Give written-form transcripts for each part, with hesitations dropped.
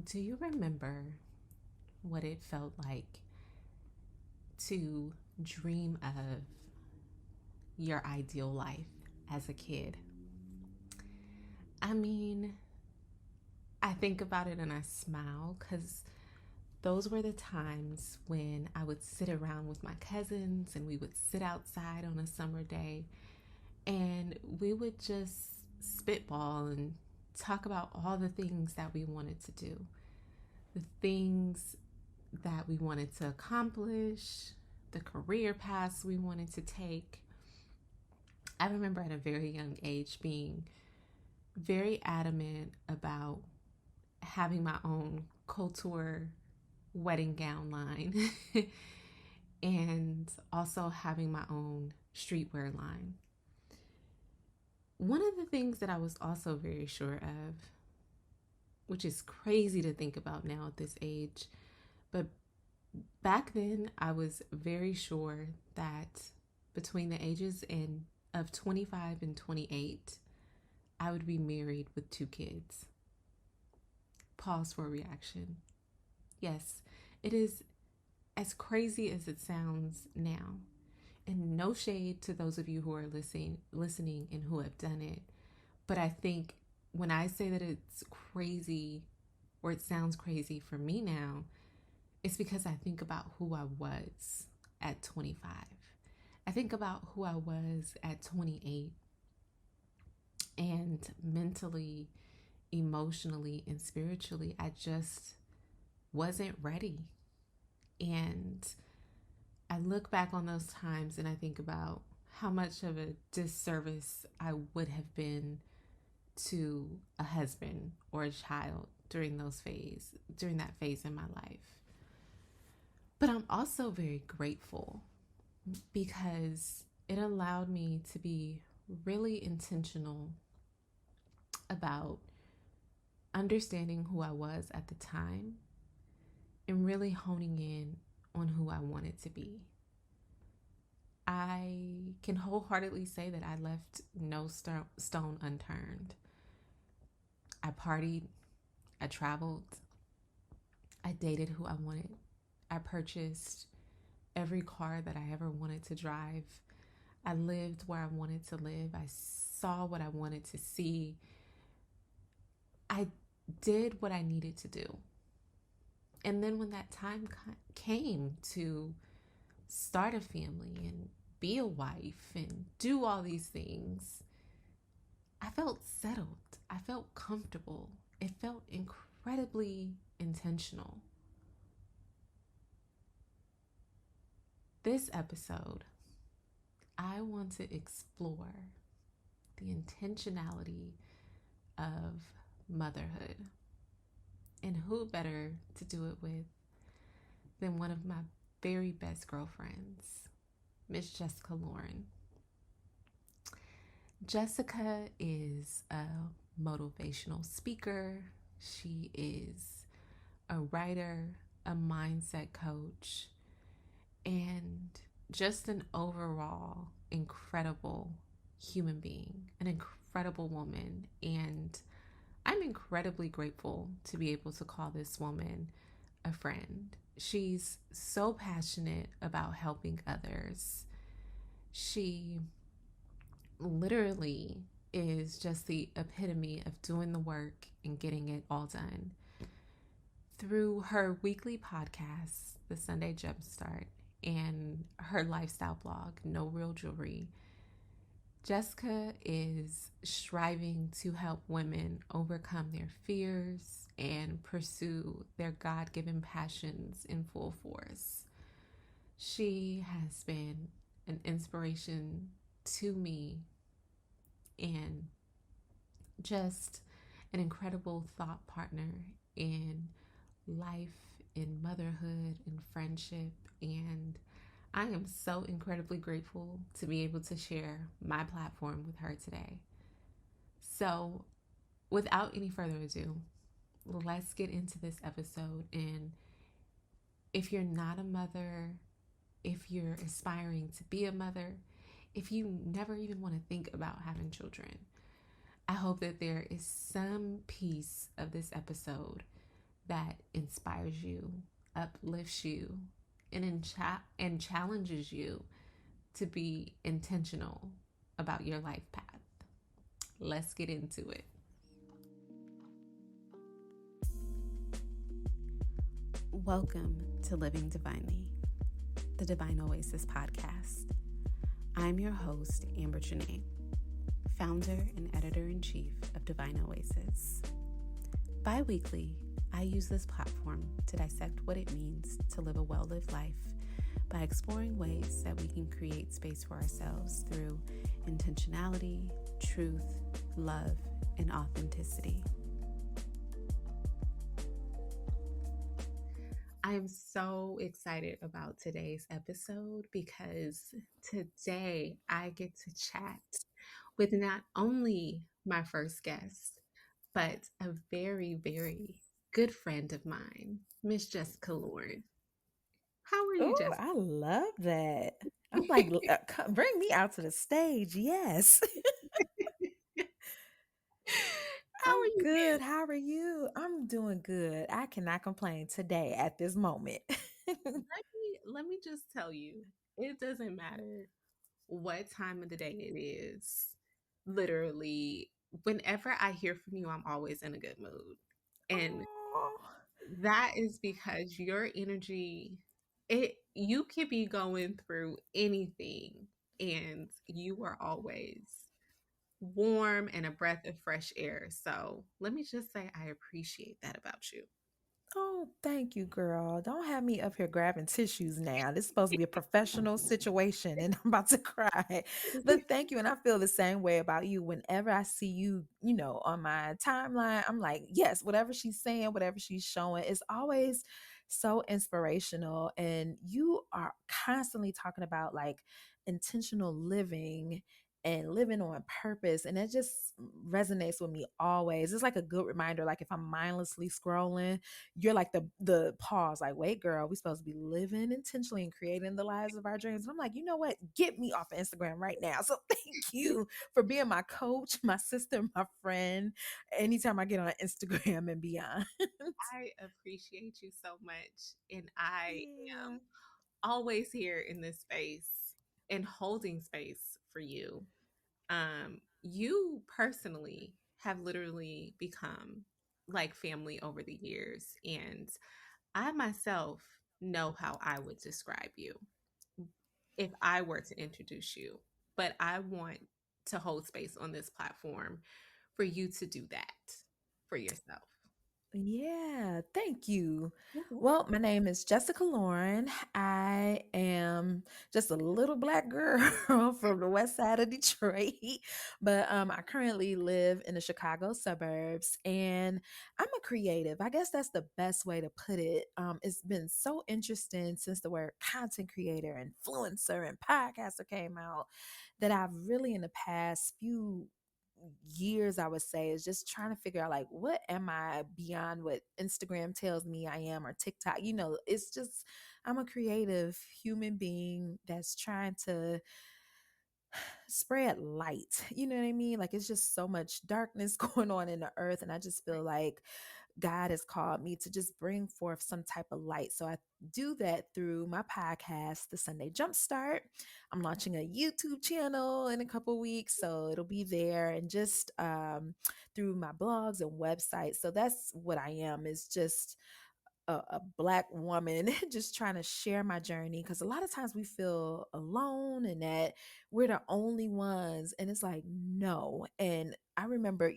Do you remember what it felt like to dream of your ideal life as a kid? I mean, I think about it and I smile because those were the times when I would sit around with my cousins and we would sit outside on a summer day and we would just spitball and talk about all the things that we wanted to do, the things that we wanted to accomplish, the career paths we wanted to take. I remember at a very young age being very adamant about having my own couture wedding gown line and also having my own streetwear line. One of the things that I was also very sure of, which is crazy to think about now at this age, but back then I was very sure that between the ages of 25 and 28, I would be married with 2 kids. Pause for a reaction. Yes, it is as crazy as it sounds now. And no shade to those of you who are listening and who have done it. But I think when I say that it's crazy or it sounds crazy for me now, it's because I think about who I was at 25. I think about who I was at 28, and mentally, emotionally, and spiritually, I just wasn't ready. And I look back on those times and I think about how much of a disservice I would have been to a husband or a child during that phase in my life. But I'm also very grateful because it allowed me to be really intentional about understanding who I was at the time and really honing in on who I wanted to be. I can wholeheartedly say that I left no stone unturned. I partied, I traveled, I dated who I wanted, I purchased every car that I ever wanted to drive. I lived where I wanted to live. I saw what I wanted to see. I did what I needed to do. And then when that time came to start a family and be a wife and do all these things, I felt settled. I felt comfortable. It felt incredibly intentional. This episode, I want to explore the intentionality of motherhood. And who better to do it with than one of my very best girlfriends, Miss Jessica Lauren. Jessica is a motivational speaker. She is a writer, a mindset coach, and just an overall incredible human being, an incredible woman. And I'm incredibly grateful to be able to call this woman a friend. She's so passionate about helping others. She literally is just the epitome of doing the work and getting it all done. Through her weekly podcast, the Sunday Jumpstart, and her lifestyle blog, NoRealJewelry, Jessica is striving to help women overcome their fears and pursue their God-given passions in full force. She has been an inspiration to me and just an incredible thought partner in life, in motherhood, in friendship, and I am so incredibly grateful to be able to share my platform with her today. So, without any further ado, let's get into this episode. And if you're not a mother, if you're aspiring to be a mother, if you never even want to think about having children, I hope that there is some piece of this episode that inspires you, uplifts you, and challenges you to be intentional about your life path. Let's get into it. Welcome to Living Divinely, the Divine Oasis podcast. I'm your host, Amber Janae, founder and editor-in-chief of Divine Oasis. Bi-weekly, I use this platform to dissect what it means to live a well-lived life by exploring ways that we can create space for ourselves through intentionality, truth, love, and authenticity. I am so excited about today's episode because today I get to chat with not only my first guest, but a very, very good friend of mine, Miss Jessica Lord. How are you, Oh, Jessica? I love that. I'm like, bring me out to the stage. Yes. How are I'm you good. feeling? How are you? I'm doing good. I cannot complain today at this moment. Let me just tell you, it doesn't matter what time of the day it is. Literally, whenever I hear from you, I'm always in a good mood. And Oh, that is because your energy, it you could be going through anything and you are always warm and a breath of fresh air. So let me just say I appreciate that about you. oh, thank you, girl. Don't have me up here grabbing tissues now. This is supposed to be a professional situation and I'm about to cry. But thank you. And I feel the same way about you. Whenever I see you, on my timeline, I'm like, yes, whatever she's saying, whatever she's showing, it's always so inspirational. And you are constantly talking about like intentional living and living on purpose. And it just resonates with me always. It's like a good reminder. Like if I'm mindlessly scrolling, you're like the pause, like, wait, girl, we're supposed to be living intentionally and creating the lives of our dreams. And I'm like, you know what? Get me off of Instagram right now. So thank you for being my coach, my sister, my friend, anytime I get on Instagram and beyond. I appreciate you so much. And I Yeah. am always here in this space and holding space for you. You personally have literally become like family over the years. And I myself know how I would describe you if I were to introduce you. But I want to hold space on this platform for you to do that for yourself. Yeah, thank you. You're Well, welcome. my name is Jessica Lauren. I am just a little black girl from the west side of Detroit, but I currently live in the Chicago suburbs and I'm a creative. I guess that's the best way to put it. It's been so interesting since the word content creator, influencer, and podcaster came out that I've really in the past few years, I would say, is just trying to figure out like what am I beyond what Instagram tells me I am, or TikTok. It's just I'm a creative human being that's trying to spread light. You know what I mean? Like it's just so much darkness going on in the earth, and I just feel like God has called me to just bring forth some type of light. So I do that through my podcast, the Sunday Jumpstart. I'm launching a YouTube channel in a couple weeks, so it'll be there, and just through my blogs and websites. So that's what I am, is just a black woman just trying to share my journey, because a lot of times we feel alone and that we're the only ones, and it's like no. And I remember,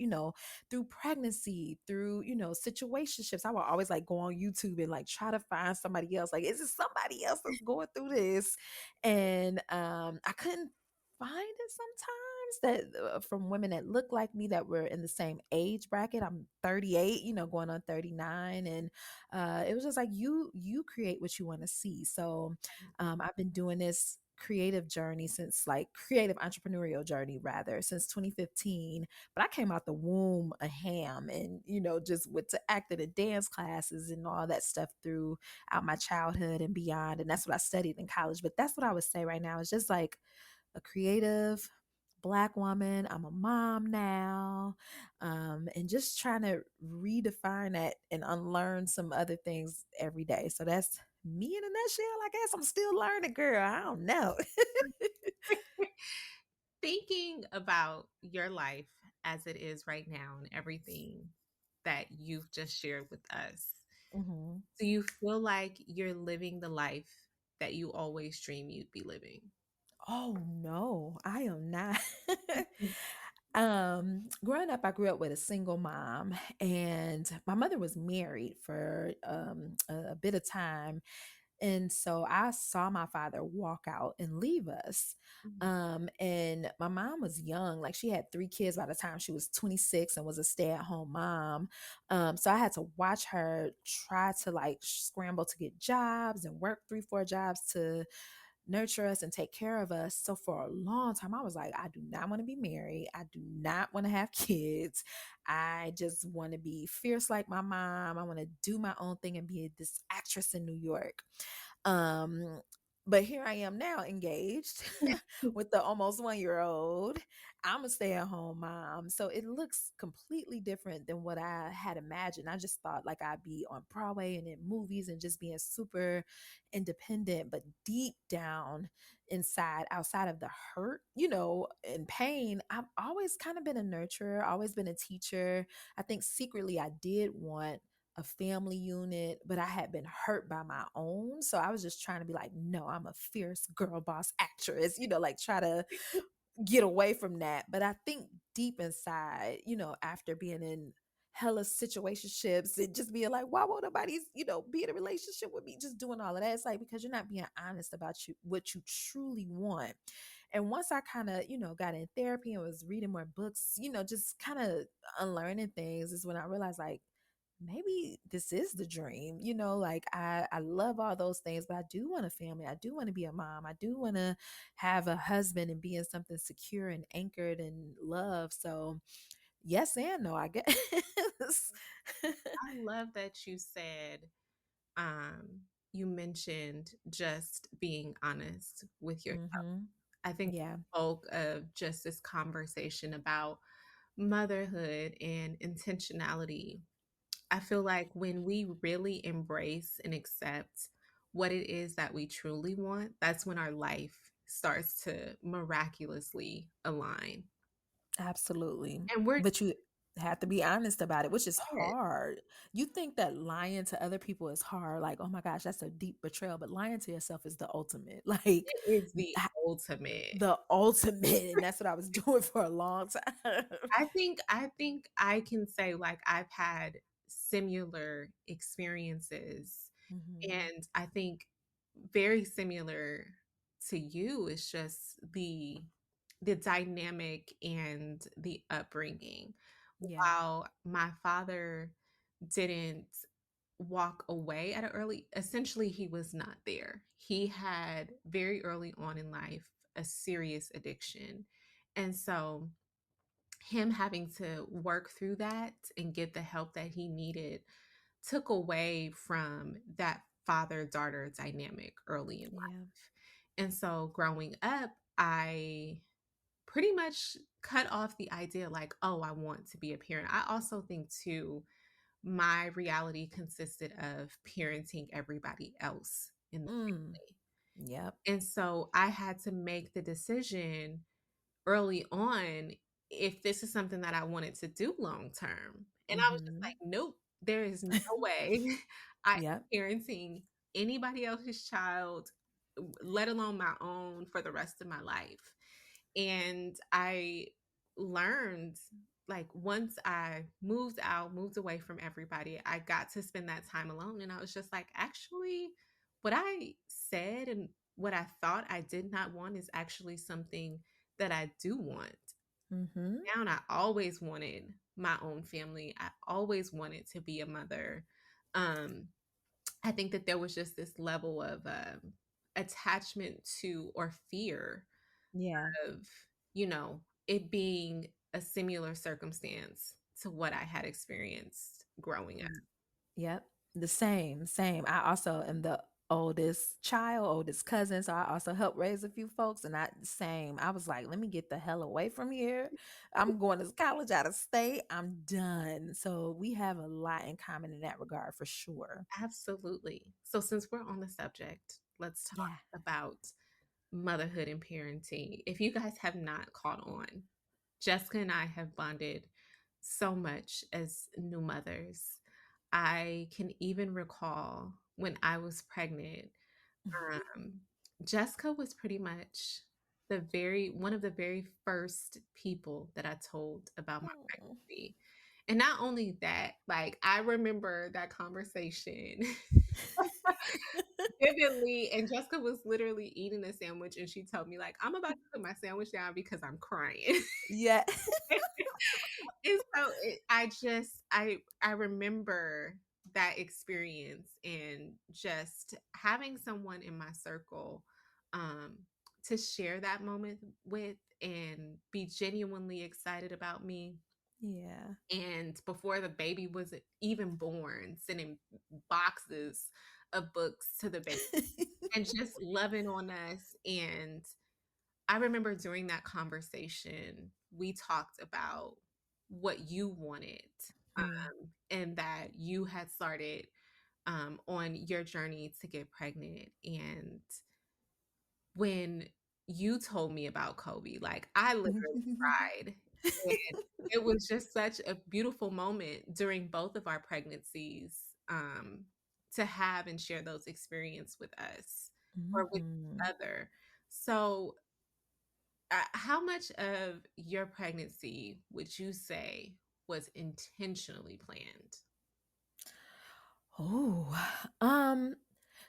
through pregnancy, through situationships, I would always like go on YouTube and like try to find somebody else, like is it somebody else that's going through this? And I couldn't find it sometimes, that from women that look like me, that were in the same age bracket. I'm 38, going on 39. And it was just like you create what you want to see. So I've been doing this creative journey since, like, creative entrepreneurial journey rather, since 2015. But I came out the womb a ham, and just went to acting and dance classes and all that stuff throughout my childhood and beyond, and that's what I studied in college. But that's what I would say right now, is just like a creative Black woman. I'm a mom now. And just trying to redefine that and unlearn some other things every day. So that's me in a nutshell. I guess I'm still learning, girl. I don't know. Thinking about your life as it is right now and everything that you've just shared with us, Mhm. do you feel like you're living the life that you always dream you'd be living? Oh no, I am not. Mhm. Growing up, I grew up with a single mom, and my mother was married for a bit of time. And so I saw my father walk out and leave us. Mhm. And my mom was young, like she had 3 kids by the time she was 26 and was a stay-at-home mom. So I had to watch her try to like scramble to get jobs and work 3, 4 jobs to nurture us and take care of us. So for a long time, I was like, I do not want to be married. I do not want to have kids. I just want to be fierce like my mom. I want to do my own thing and be this actress in New York. Um, but here I am now engaged with the almost 1 year old. I'm a stay at home mom. So it looks completely different than what I had imagined. I just thought like I'd be on Broadway and in movies and just being super independent, but deep down inside, outside of the hurt, and pain, I've always kind of been a nurturer, always been a teacher. I think secretly I did want a family unit, but I had been hurt by my own. So I was just trying to be like, no, I'm a fierce girl boss actress, like try to get away from that. But I think deep inside, after being in hella situationships and just being like, why won't nobody, be in a relationship with me? Just doing all of that. It's like because you're not being honest about what you truly want. And once I kind of, got in therapy and was reading more books, just kind of unlearning things is when I realized like maybe this is the dream, like I love all those things, but I do want a family. I do want to be a mom. I do want to have a husband and be in something secure and anchored in love. So yes and no, I guess. I love that you said, you mentioned just being honest with yourself. Hmm. I think Yeah, the bulk of just this conversation about motherhood and intentionality, I feel like when we really embrace and accept what it is that we truly want, that's when our life starts to miraculously align. absolutely. And we're But you have to be honest about it, which is dead. hard. You think that lying to other people is hard, like, oh my gosh, that's a deep betrayal, but lying to yourself is the ultimate. Like It is the ultimate. the ultimate, and that's what I was doing for a long time. I think I can say, like, I've had similar experiences, Mhm. and I think very similar to you is just the dynamic and the upbringing. Yeah. While my father didn't walk away at an early, essentially he was not there. He had very early on in life a serious addiction. And so him having to work through that and get the help that he needed took away from that father daughter dynamic early in Yeah. life. And so growing up, I pretty much cut off the idea like, oh, I want to be a parent. I also think too, my reality consisted of parenting everybody else in the Mm. family. Yep. And so I had to make the decision early on if this is something that I wanted to do long term. And I was just like, Mhm. nope, there is no way I am Yep. parenting anybody else's child, let alone my own, for the rest of my life. And I learned, like, once I moved out, moved away from everybody, I got to spend that time alone. And I was just like, actually, what I said and what I thought I did not want is actually something that I do want. Mhm. Down, I always wanted my own family. I always wanted to be a mother. Um, I think that there was just this level of attachment to or fear Yeah. of, it being a similar circumstance to what I had experienced growing up. Y Yep. The same, same. I also am the oldest child, oldest cousin. So I also helped raise a few folks. And I was like, let me get the hell away from here. I'm going to college out of state. I'm done. So we have a lot in common in that regard for sure. Absolutely. So, since we're on the subject, let's talk Yeah. about motherhood and parenting. If you guys have not caught on, Jessica and I have bonded so much as new mothers. I can even recall when I was pregnant, um, Jessica was pretty much the very one of the very first people that I told about my Oh. pregnancy. And not only that, like I remember that conversation vividly, and Jessica was literally eating a sandwich and she told me like, "I'm about to put my sandwich down because I'm crying." Yeah. And so I remember that experience and just having someone in my circle um to share that moment with and be genuinely excited about me. Yeah. And before the baby was even born, sending boxes of books to the baby and just loving on us. And I remember during that conversation, we talked about what you wanted, Mm. and that you had started on your journey to get pregnant. And when you told me about Kobe, like I literally cried. And it was just such a beautiful moment during both of our pregnancies, to have and share those experience with us or with Mhm. each other. So how much of your pregnancy would you say was intentionally planned? Oh,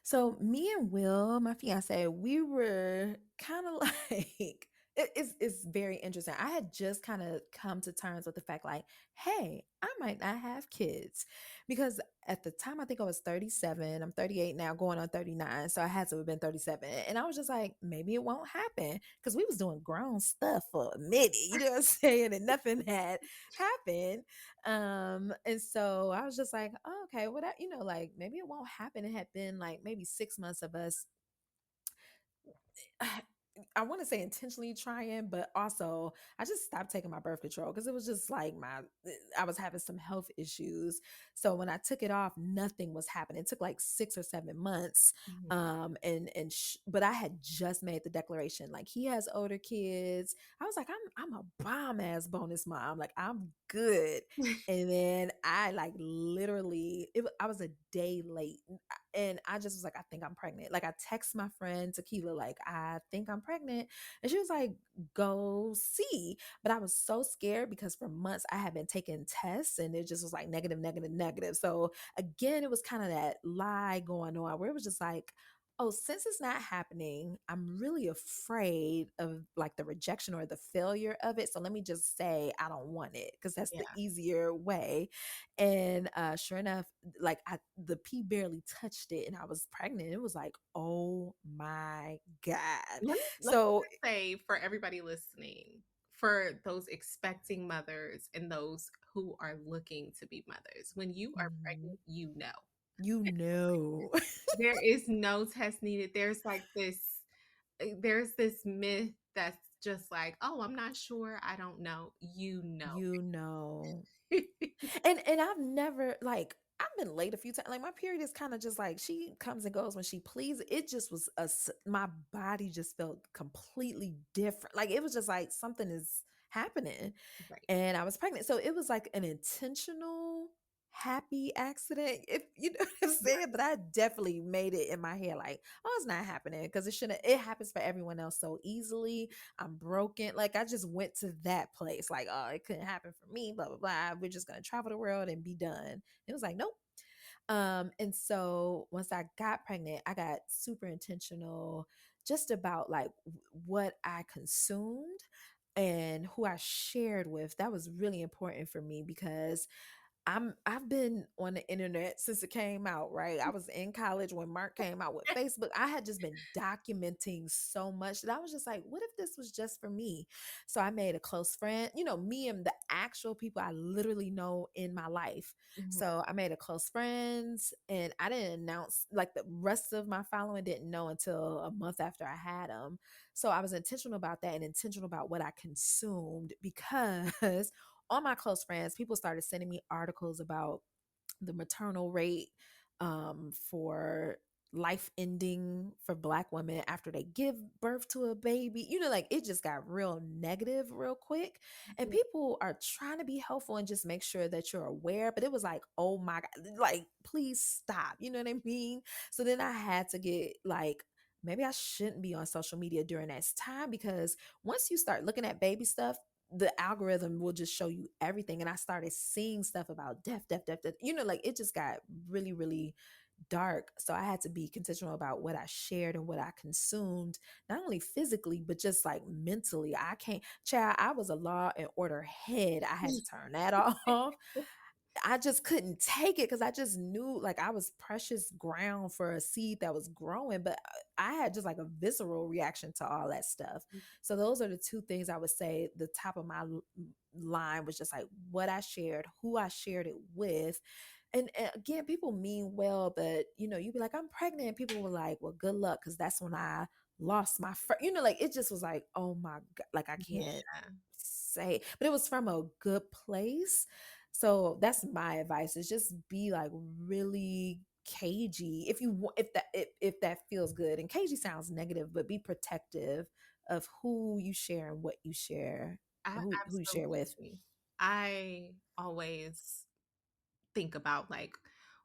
so me and Will, my fiance, we were kind of like it's very interesting. I had just kind of come to terms with the fact like, hey, I might not have kids because at the time I think I was 37. I'm 38 now, going on 39. So I had to have been 37. And I was just like, maybe it won't happen because we was doing grown stuff for a minute, you know what I'm saying? And nothing had happened. And so I was just like, oh, okay, well that, like maybe it won't happen. It had been like maybe 6 months of us I want to say intentionally trying, but also I just stopped taking my birth control because it was just like I was having some health issues. So when I took it off, nothing was happening. It took like 6 or 7 months. Mhm. But I had just made the declaration like he has older kids. I was like, I'm a bomb ass bonus mom. Like I'm good. And then I like literally, I was a day late and I just was like, I think I'm pregnant. Like I text my friend Tequila, like, I think I'm pregnant. And she was like, go see. But I was so scared because for months I had been taking tests and it just was like negative, negative, negative. So again, it was kind of that lie going on where it was just like, oh, since it's not happening, I'm really afraid of like the rejection or the failure of it. So let me just say I don't want it because that's the Yeah. easier way. And sure enough, like the pee barely touched it and I was pregnant. It was like, oh my God. Let me So just say for everybody listening, for those expecting mothers and those who are looking to be mothers, when you are mhm, pregnant, you know. you know. There is no test needed. There's this myth that's just like, "Oh, I'm not sure. I don't know." You know. You know. And I've never like I've been late a few times. Like my period is kind of just like she comes and goes when she pleases. It just was my body just felt completely different. Like it was just like something is happening. Right. And I was pregnant. So it was like an intentional happy accident, if you know what I'm saying. But I definitely made it in my head like, oh, it's not happening because it shouldn't. It happens for everyone else so easily. I'm broken. Like I just went to that place, like, oh, it couldn't happen for me, blah, blah, blah. We're just gonna travel the world and be done. It was like, nope. And so once I got pregnant, I got super intentional just about like what I consumed and who I shared with. That was really important for me because I've been on the internet since it came out, right? I was in college when Mark came out with Facebook. I had just been documenting so much that I was just like, what if this was just for me? So I made a close friend, me and the actual people I literally know in my life. Mhm. So I made a close friends, and I didn't announce, like, the rest of my following didn't know until a month after I had them. So I was intentional about that and intentional about what I consumed, because all my close friends, people started sending me articles about the maternal rate, for life ending for Black women after they give birth to a baby. Like, it just got real negative real quick. And Yeah. people are trying to be helpful and just make sure that you're aware. But it was like, oh my God, like, please stop. You know what I mean? So then I had to get like, maybe I shouldn't be on social media during that time, because once you start looking at baby stuff, the algorithm will just show you everything. And I started seeing stuff about death. Like, it just got really, really dark. So I had to be intentional about what I shared and what I consumed, not only physically, but just like mentally. I can't, child, I was a law and order head. I had to turn that off. I just couldn't take it, because I just knew, like, I was precious ground for a seed that was growing. But I had just like a visceral reaction to all that stuff. So those are the two things I would say. The top of my line was just like what I shared, who I shared it with. And again, people mean well, but you'd be like, I'm pregnant. And people were like, well, good luck, because that's when I lost my first, like, it just was like, oh my God, like, I Yeah. can't say, but it was from a good place. So that's my advice, is just be like really cagey if you want, if that feels good. And cagey sounds negative, but be protective of who you share and what you share, who you share with. Absolutely. I always think about like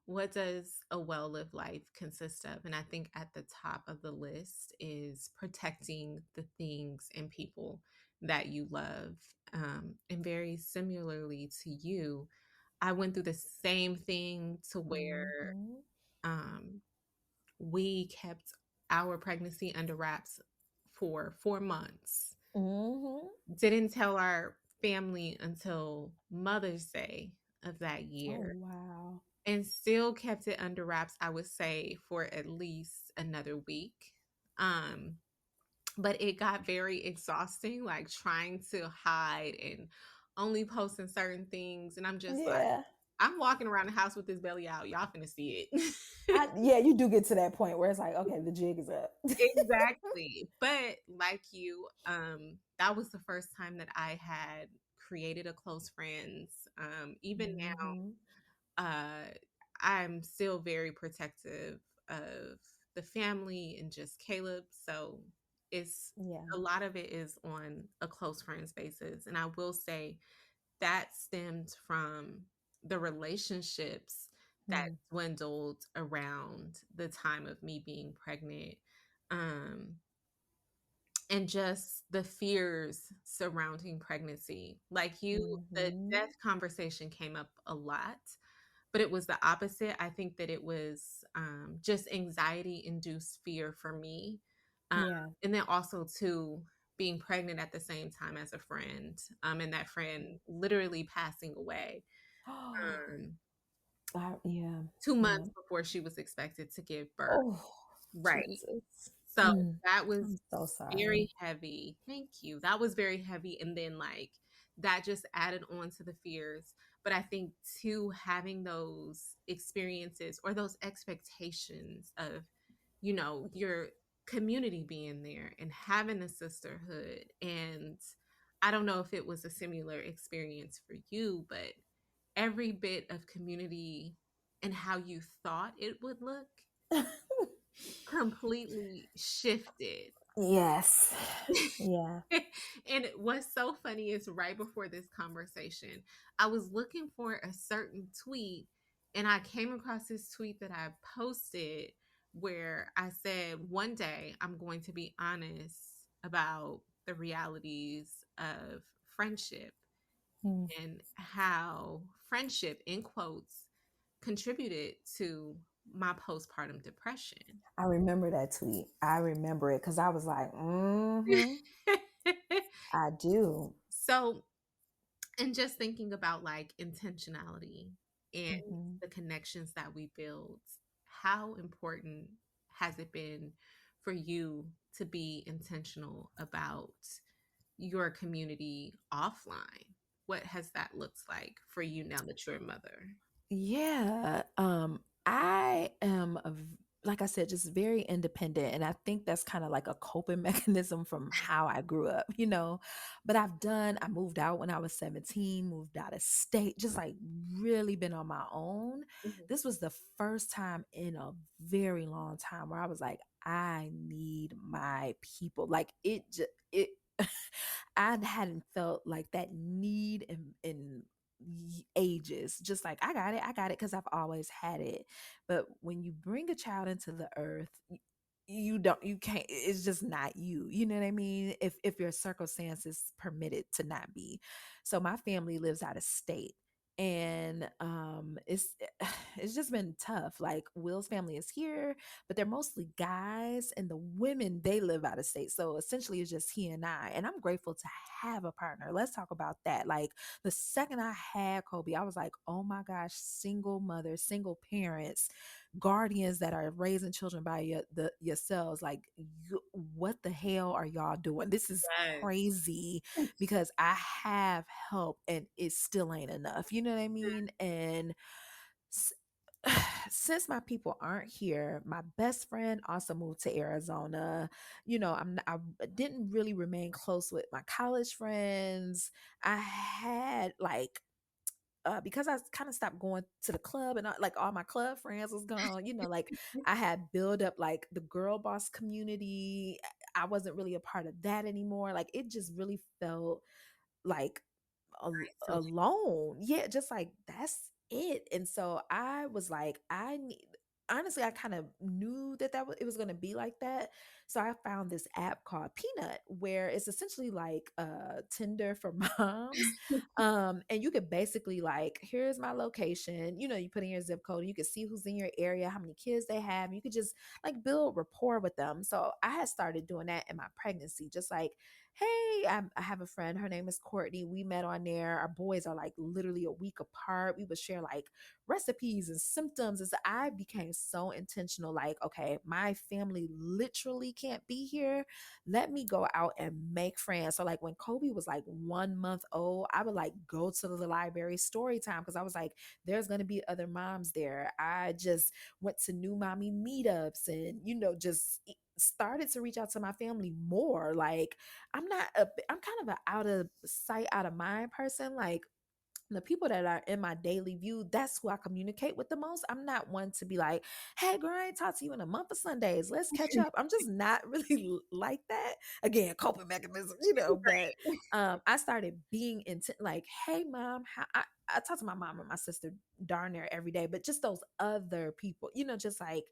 what does a well-lived life consist of? And I think at the top of the list is protecting the things and people that you love. And very similarly to you, I went through the same thing to where Hmm. um, we kept our pregnancy under wraps for 4 months. Hmm. Didn't tell our family until Mother's Day of that Oh, year, wow. and still kept it under wraps, I would say, for at least another week. Um, but it got very exhausting, like trying to hide and only posting certain things. And I'm just like, Yeah. I'm walking around the house with this belly out. Y'all finna see it. Yeah, you do get to that point where it's like, okay, the jig is up. Exactly. But like you, that was the first time that I had created a close friends. Even Hmm. now, I'm still very protective of the family and just Caleb. So it's Yeah. a lot of it is on a close friends basis. And I will say that stemmed from the relationships that Hmm. dwindled around the time of me being pregnant. Um, and just the fears surrounding pregnancy. Like you, the Hmm. death conversation came up a lot, but it was the opposite. I think that it was just anxiety induced fear for me. Um, Yeah. and then also, too, being pregnant at the same time as a friend, and that friend literally passing away Oh, um, yeah. 2 months Yeah. before she was expected to give birth. Oh, Right. Jesus. So Mm. that was I'm so sorry. very heavy. Thank you. That was very heavy. And then, like, that just added on to the fears. But I think, too, having those experiences or those expectations of, your community being there and having a sisterhood. And I don't know if it was a similar experience for you, but every bit of community and how you thought it would look completely shifted. Yes. Yeah. And what's so funny is right before this conversation, I was looking for a certain tweet and I came across this tweet that I posted where I said, one day I'm going to be honest about the realities of friendship Mm. and how friendship, in quotes, contributed to my postpartum depression. I remember that tweet. I remember it because I was like, mm-hmm, I do. So, and just thinking about like intentionality. and Mhm. the connections that we build. How important has it been for you to be intentional about your community offline? What has that looked like for you now that you're a mother? Yeah, I am like I said, just very independent, and I think that's kind of like a coping mechanism from how I grew up, you know. But I moved out when I was 17, moved out of state, just like really been on my own. Mhm. This was the first time in a very long time where I was like, I need my people. Like it I hadn't felt like that need in ages. Just like I got it because I've always had it. But when you bring a child into the earth, you can't. It's just not you. You know what I mean? If your circumstances permit it to not be. So my family lives out of state. And it's just been tough. Like Will's family is here, but they're mostly guys, and the women they live out of state, so essentially it's just he and I, and I'm grateful to have a partner. Let's talk about that. Like the second I had Kobe, I was like, oh my gosh, single mothers, single parents, guardians that are raising children by yourselves, like what the hell are y'all doing? This is Yes. crazy, because I have help and it still ain't enough, you know what I mean? And s- since my people aren't here, my best friend also moved to Arizona. You know, I didn't really remain close with my college friends. I had like because I kind of stopped going to the club, and like all my club friends was gone, you know, like I had built up like the girl boss community. I wasn't really a part of that anymore. Like it just really felt like Isolate. alone. Yeah, just like that's it. And so I was like, I need. Honestly, I kind of knew that it was going to be like that. So I found this app called Peanut, where it's essentially like Tinder for moms. And you could basically like, here's my location. You know, you put in your zip code, you can see who's in your area, how many kids they have. You could just like build rapport with them. So I had started doing that in my pregnancy, just like, hey, I have a friend. Her name is Courtney. We met on there. Our boys are like literally a week apart. We would share like recipes and symptoms. And so I became so intentional. Like, okay, my family literally can't be here. Let me go out and make friends. So, like, when Kobe was like 1 month old, I would like go to the library story time because I was like, there's going to be other moms there. I just went to new mommy meetups and, you know, just started to reach out to my family more. Like, I'm kind of an out of sight, out of mind person. Like the people that are in my daily view, that's who I communicate with the most. I'm not one to be like, hey, girl, I ain't talked to you in a month of Sundays. Let's catch up. I'm just not really like that. Again, coping mechanism, you know, but I started being into like, hey, mom, I talk to my mom and my sister darn near every day, but just those other people, you know, just like,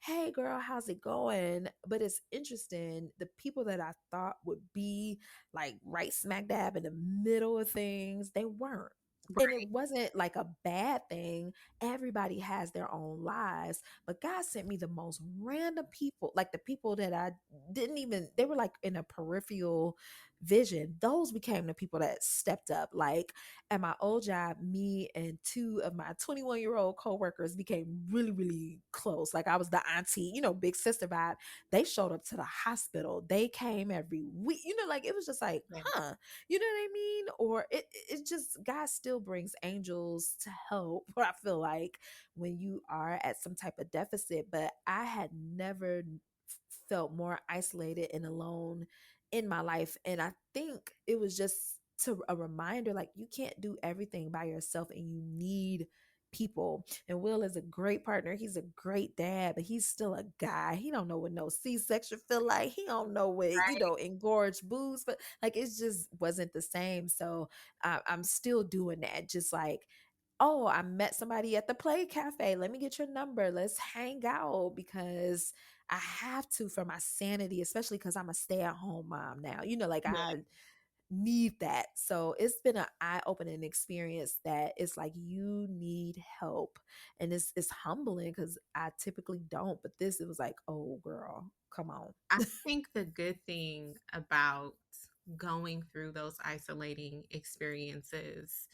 hey, girl, how's it going? But it's interesting. The people that I thought would be like right smack dab in the middle of things, they weren't. And it Right. wasn't like a bad thing. Everybody has their own lives, but God sent me the most random people, like the people that I didn't even, they were like in a peripheral vision. Those became the people that stepped up. Like at my old job, me and two of my 21-year-old coworkers became really, really close. Like I was the auntie, you know, big sister vibe. They showed up to the hospital. They came every week, you know, like it was just like, Right. huh, you know what I mean? Or it just, God still brings angels to help. I feel like when you are at some type of deficit, but I had never felt more isolated and alone in my life. And I think it was just to a reminder, like you can't do everything by yourself and you need people. And Will is a great partner. He's a great dad, but he's still a guy. He don't know what no C-section feel like. He don't know what, you know, engorged boobs, but like it just wasn't the same. So I'm still doing that. Just like, oh, I met somebody at the Play Cafe. Let me get your number. Let's hang out because I have to for my sanity, especially because I'm a stay-at-home mom now. You know, like Yeah. I need that. So it's been an eye-opening experience that it's like you need help. And it's humbling because I typically don't. But this, it was like, oh girl, come on. I think the good thing about going through those isolating experiences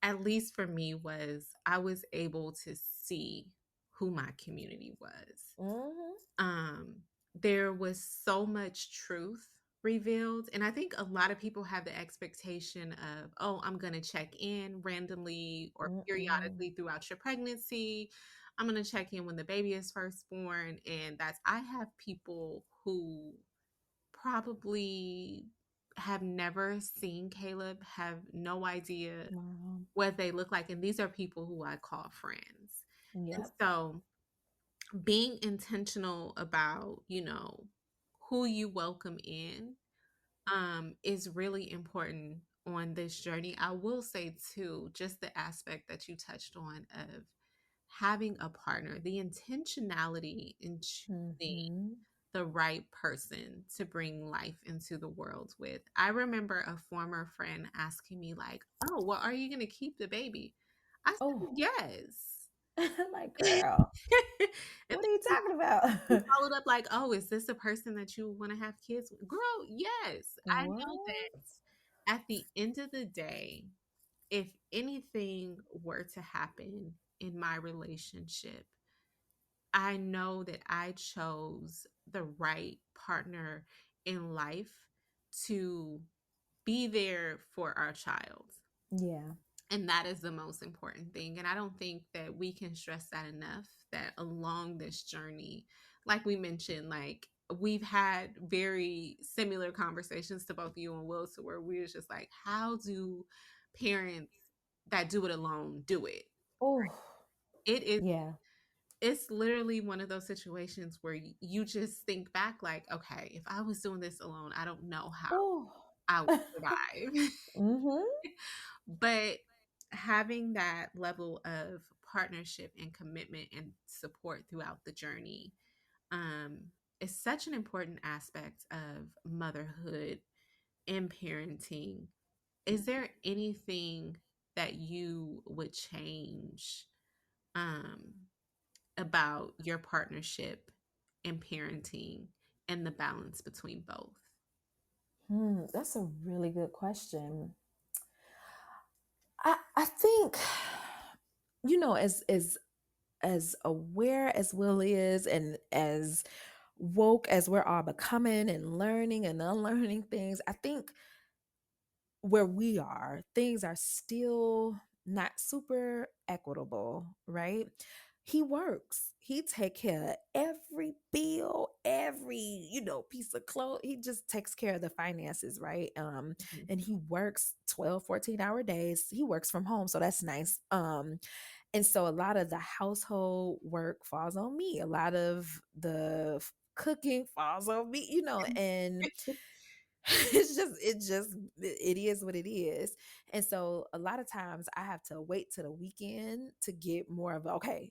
at least for me, was I was able to see who my community was. Mhm. um there was so much truth revealed, and I think a lot of people have the expectation of, oh, I'm going to check in randomly or Mm-mm. periodically throughout your pregnancy. I'm going to check in when the baby is first born. And that's, I have people who probably have never seen Caleb, have no idea Wow. what they look like, and these are people who I call friends. And Yep. so being intentional about, who you welcome in, is really important on this journey. I will say too, just the aspect that you touched on of having a partner, the intentionality in choosing Mhm. the right person to bring life into the world with. I remember a former friend asking me, like, oh, well, are you going to keep the baby? I said, Oh, yes. like, And girl, then what are you talking he about? followed up like, "Oh, is this a person that you wanna have kids with?" Girl, yes. I know What? that at the end of the day, if anything were to happen in my relationship, I know that I chose the right partner in life to be there for our child. Yeah. And that is the most important thing. And I don't think that we can stress that enough, that along this journey, like we mentioned, like we've had very similar conversations to both you and Will, to where we was just like, how do parents that do it alone do it? Oh, It is, yeah. it's literally one of those situations where you just think back like, okay, if I was doing this alone, I don't know how Oh. I would survive. Mhm. But having that level of partnership and commitment and support throughout the journey, um, is such an important aspect of motherhood and parenting. Is there anything that you would change, um, about your partnership and parenting and the balance between both? That's a really good question. I think, as aware as Will is, and as woke as we're all becoming and learning and unlearning things, I think where we are, things are still not super equitable, right? He works. He take care of every bill, every, piece of clothes. He just takes care of the finances, right? Mhm. And he works 12, 14-hour days. He works from home, so that's nice. And so a lot of the household work falls on me. A lot of the cooking falls on me, and it is what it is. And so a lot of times I have to wait to the weekend to get more of okay,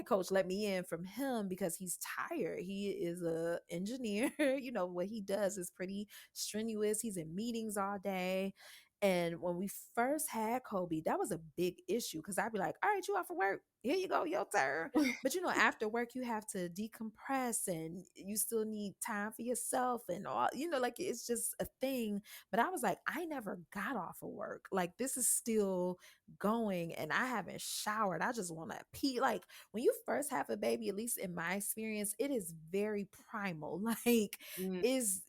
coach, let me in from him, because he's tired. He is a engineer. What he does is pretty strenuous. He's in meetings all day. And when we first had Kobe, that was a big issue, because I'd be like, all right, you off of work, here you go, your turn. But after work, you have to decompress, and you still need time for yourself and all, like it's just a thing. But I was like, I never got off of work. Like, this is still going, and I haven't showered. I just want to pee. Like, when you first have a baby, at least in my experience, it is very primal. Like, Mm, is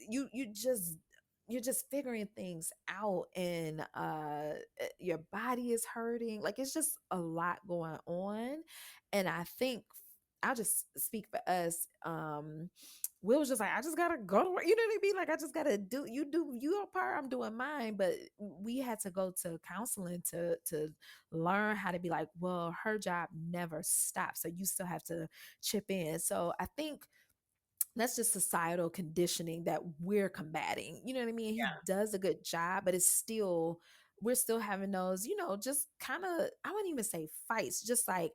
you're just figuring things out, and your body is hurting. Like, it's just a lot going on. And I think, I'll just speak for us. Will was just like, I just gotta go to work. You know what I mean? Like, I just gotta do your part, I'm doing mine. But we had to go to counseling to learn how to be like, well, her job never stops, so you still have to chip in. So I think that's just societal conditioning that we're combating. You know what I mean? He does a good job, but it's still, we're still having those, just kind of, I wouldn't even say fights, just like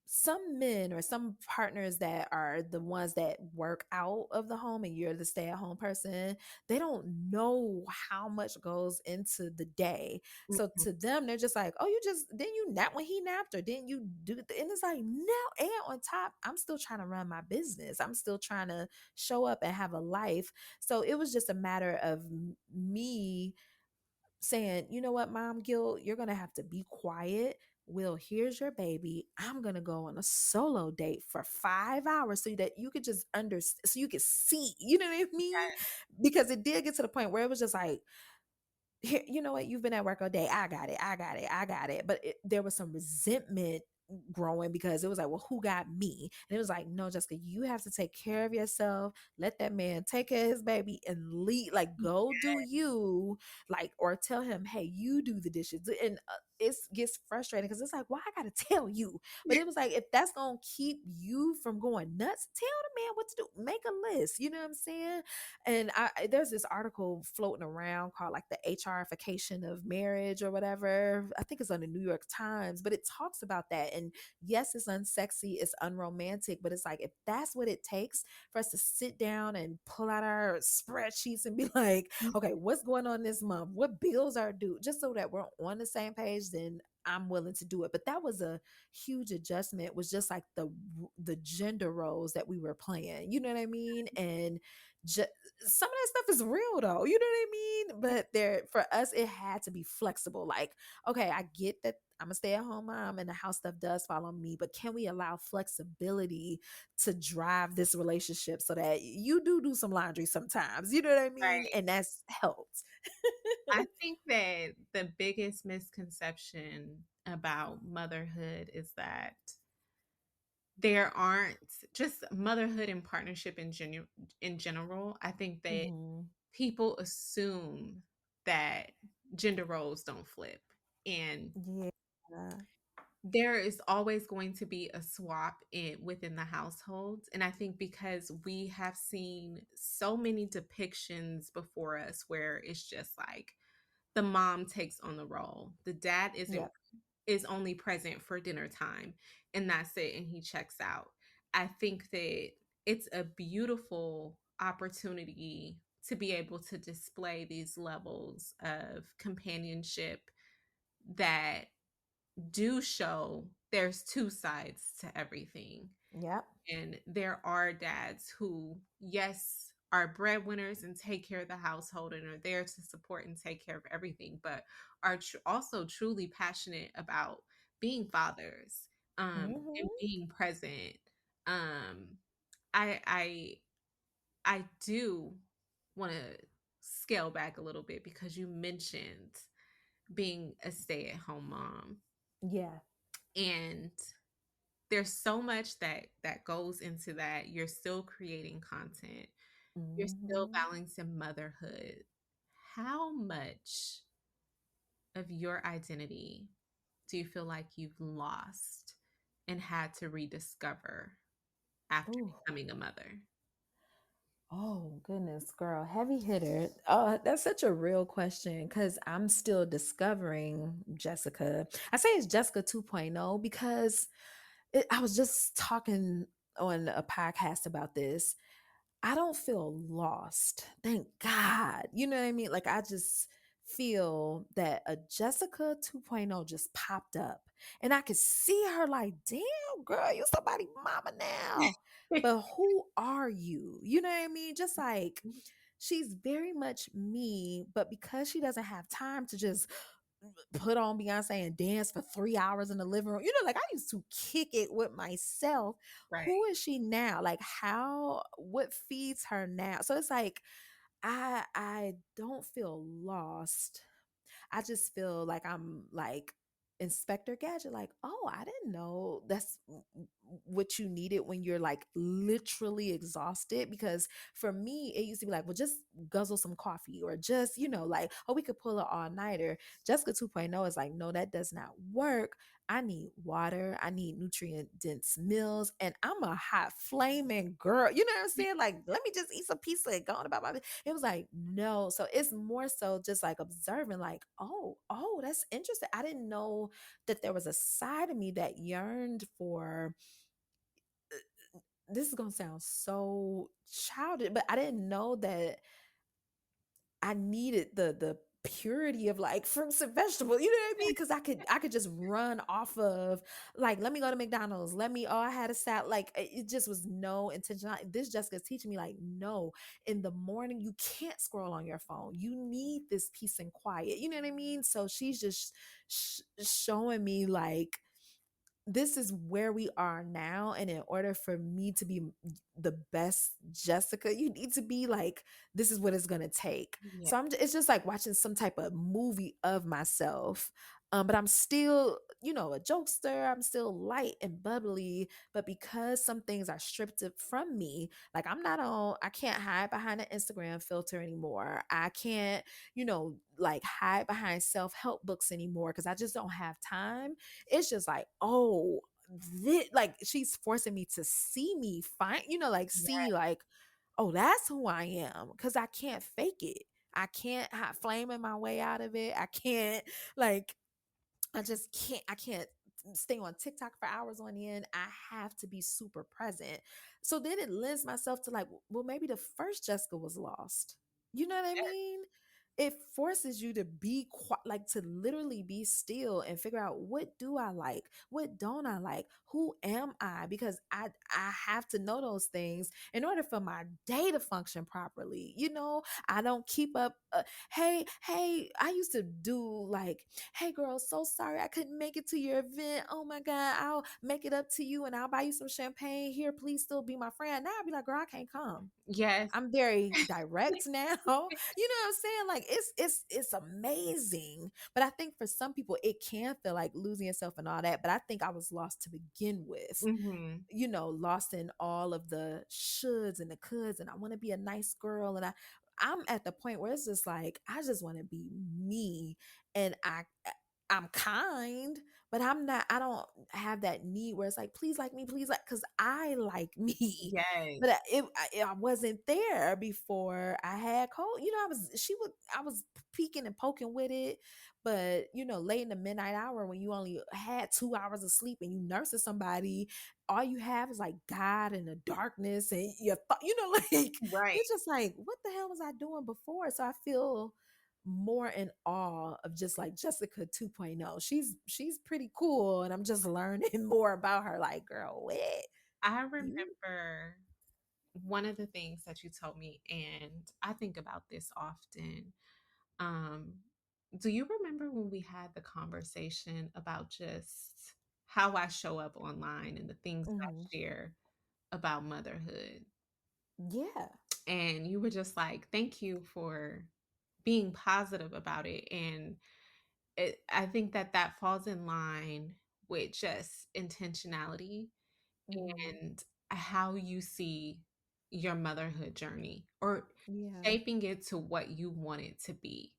some men or some partners that are the ones that work out of the home and you're the stay-at-home person. They don't know how much goes into the day. So mhm. to them, they're just like, oh, you just, didn't you nap when he napped, or didn't you do and it's like, no. And on top, I'm still trying to run my business. I'm still trying to show up and have a life. So it was just a matter of me saying, you know what, Mom Guilt, you're going to have to be quiet. Will, here's your baby. I'm going to go on a solo date for 5 hours so that you could just understand, so you could see, you know what I mean? Because it did get to the point where it was just like, here, you know what, you've been at work all day. I got it. I got it. I got it. But there was some resentment growing because it was like, well, who got me? And it was like, no, Jessica, you have to take care of yourself. Let that man take care of his baby and leave, like, go do you, like, or tell him, hey, you do the dishes. And it gets frustrating because it's like, why I gotta tell you? But it was like, if that's gonna keep you from going nuts, tell the man what to do. Make a list. You know what I'm saying? And there's this article floating around called like the HRification of marriage or whatever. I think it's on the New York Times, but it talks about that. And yes, it's unsexy, it's unromantic, but it's like, if that's what it takes for us to sit down and pull out our spreadsheets and be like, okay, what's going on this month? What bills are due? Just so that we're on the same page, then I'm willing to do it. But that was a huge adjustment, was just like the gender roles that we were playing. You know what I mean? And just, some of that stuff is real though. You know what I mean? But there, for us, it had to be flexible. Like, okay, I get that I'm a stay-at-home mom and the house stuff does fall on me, but can we allow flexibility to drive this relationship so that you do some laundry sometimes? You know what I mean? Right. And that's helped. I think that the biggest misconception about motherhood is that there aren't just motherhood and partnership in general. I think that Hmm. people assume that gender roles don't flip, and Yeah. there is always going to be a swap within the household. And I think because we have seen so many depictions before us where it's just like the mom takes on the role, the dad isn't Yep. is only present for dinner time, and that's it, and he checks out. I think that it's a beautiful opportunity to be able to display these levels of companionship that do show there's two sides to everything. Yep. And there are dads who, yes, are breadwinners and take care of the household and are there to support and take care of everything, but are also truly passionate about being fathers, and Hmm. being present. Um, I I I do want to scale back a little bit because you mentioned being a stay-at-home mom, Yeah. and there's so much that goes into that. You're still creating content. You're still Hmm. balancing motherhood. How much of your identity do you feel like you've lost and had to rediscover after Ooh. becoming a mother? Oh goodness, girl, heavy hitter. That's such a real question because I'm still discovering Jessica. I say it's Jessica 2.0 because I was just talking on a podcast about this. I don't feel lost. Thank God. You know what I mean? Like, I just feel that a Jessica 2.0 just popped up. And I could see her like, damn, girl, you somebody mama now. But who are you? You know what I mean? Just like, she's very much me, but because she doesn't have time to just put on Beyonce and dance for 3 hours in the living room. You know, like, I used to kick it with myself. Right. Who is she now? Like, what feeds her now? So it's like, I don't feel lost. I just feel like I'm like Inspector Gadget, like, oh, I didn't know that's what you needed when you're like literally exhausted. Because for me, it used to be like, well, just guzzle some coffee or just, like, oh, we could pull an all nighter. Jessica 2.0 is like, no, that does not work. I need water. I need nutrient dense meals. And I'm a hot flaming girl. You know what I'm saying? Like, let me just eat some pizza and go on about my business. It was like, no. So it's more so just like observing, like, oh, that's interesting. I didn't know that there was a side of me that yearned for, this is gonna sound so childish, but I didn't know that I needed the purity of like fruits and vegetables. You know what I mean? Because I could just run off of like, let me go to McDonald's. Let me. Oh, I had a salad. Like it just was no intention. This Jessica's teaching me like, no, in the morning you can't scroll on your phone. You need this peace and quiet. You know what I mean? So she's just showing me like this is where we are now, and in order for me to be the best Jessica, you need to be like, this is what it's going to take. Yeah. So it's just like watching some type of movie of myself. But I'm still, a jokester. I'm still light and bubbly, but because some things are stripped from me, like I can't hide behind an Instagram filter anymore. I can't, like hide behind self-help books anymore because I just don't have time. It's just like, oh, like she's forcing me to see me find, like see like, oh, that's who I am, because I can't fake it. I can't flaming my way out of it. I can't, like, I can't stay on TikTok for hours on end. I have to be super present. So then it lends myself to like, well, maybe the first Jessica was lost. You know what I mean? It forces you to be like to literally be still and figure out, what do I like? What don't I like? Who am I? Because I have to know those things in order for my day to function properly. I don't keep up. Hey, I used to do like, hey girl, so sorry I couldn't make it to your event. Oh my God, I'll make it up to you and I'll buy you some champagne. Here, please still be my friend. Now I'll be like, girl, I can't come. Yes. I'm very direct now. You know what I'm saying? Like it's amazing. But I think for some people it can feel like losing yourself and all that. But I think I was lost to begin with. Hmm. Lost in all of the shoulds and the coulds, and I want to be a nice girl, and I'm at the point where it's just like I just want to be me, and I'm kind, but I don't have that need where it's like, please like me, please, like, because I like me. Yes. But I wasn't there before I had cold. I was peeking and poking with it, but late in the midnight hour when you only had 2 hours of sleep and you nursing somebody, all you have is like God and the darkness and your like Right. you're just like, what the hell was I doing before? So I feel more in awe of just like Jessica 2.0. She's pretty cool, and I'm just learning more about her. Like, girl, what I you? remember one of the things that you told me, and I think about this often. Um, do you remember when we had the conversation about just how I show up online and the things that Mhm. I share about motherhood? Yeah. And you were just like, thank you for being positive about it. And I think that that falls in line with just intentionality Mhm. and how you see your motherhood journey or Yeah. shaping it to what you want it to be.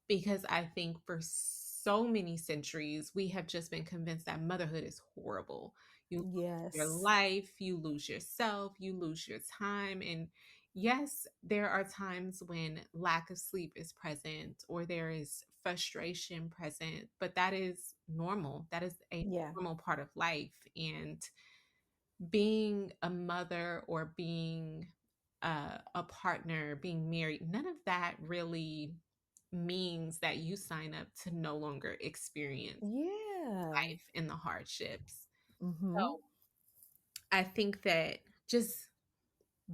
Because I think for so many centuries, we have just been convinced that motherhood is horrible. You lose your Yes. life, you lose yourself, you lose your time. And yes, there are times when lack of sleep is present or there is frustration present, but that is normal. That is a Yeah. normal part of life. And being a mother or being a partner, being married, none of that really means that you sign up to no longer experience Yeah. life and the hardships. Mhm. So I think that just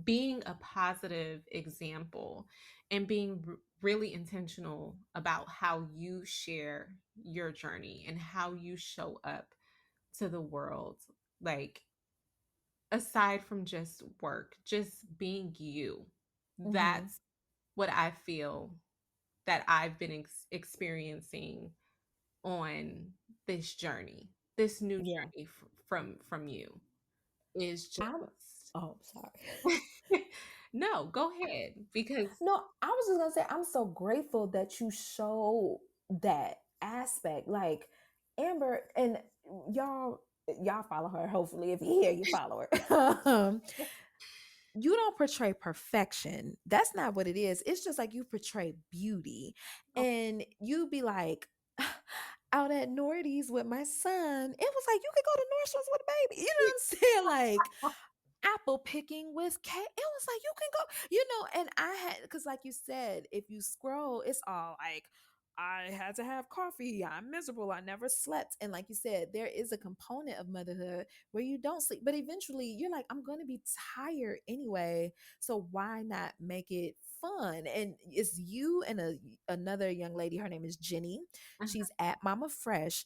being a positive example and being really intentional about how you share your journey and how you show up to the world, like aside from just work, just being you. Mhm. That's what I feel that I've been experiencing on this journey. This new Yeah. journey from you is I'm just Oh, sorry. No, go ahead because No, I was just gonna say I'm so grateful that you show that aspect. Like Amber and y'all follow her. Hopefully, if you hear, you follow her. You don't portray perfection. That's not what it is. It's just like you portray beauty. oh, And you be like, out at Nordy's with my son, it was like you could go to Nordstrom's with a baby. You know what I'm saying? Like apple picking with Kate. It was like you can go, and I had, because like you said, if you scroll, it's all like I had to have coffee. I'm miserable. I never slept. And like you said, there is a component of motherhood where you don't sleep, but eventually you're like, I'm going to be tired anyway. So why not make it fun? And it's you and another young lady. Her name is Jenny. Uh-huh. She's at Mama Fresh.